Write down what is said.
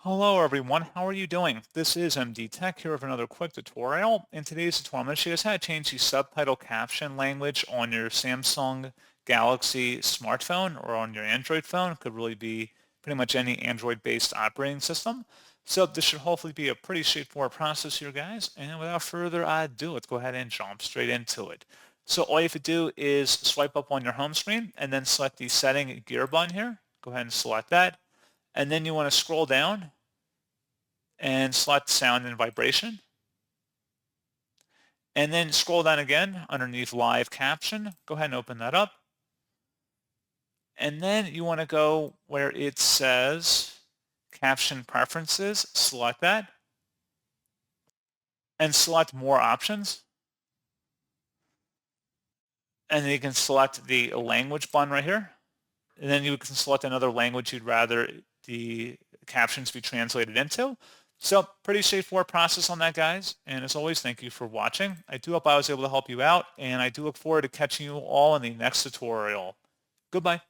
Hello everyone, how are you doing? This is MD Tech here with another quick tutorial. In today's tutorial, I'm going to show you guys how to change the subtitle caption language on your Samsung Galaxy smartphone or on your Android phone. It could really be pretty much any Android-based operating system. So this should hopefully be a pretty straightforward process here, guys. And without further ado, let's go ahead and jump straight into it. So all you have to do is swipe up on your home screen and then select the setting gear button here. Go ahead and select that. And then you want to scroll down and select sound and vibration. And then scroll down again underneath live caption. Go ahead and open that up. And then you want to go where it says caption preferences, select that and select more options. And then you can select the language button right here. And then you can select another language you'd rather the captions be translated into. So pretty straightforward process on that, guys. And as always, thank you for watching. I do hope I was able to help you out, and I do look forward to catching you all in the next tutorial. Goodbye.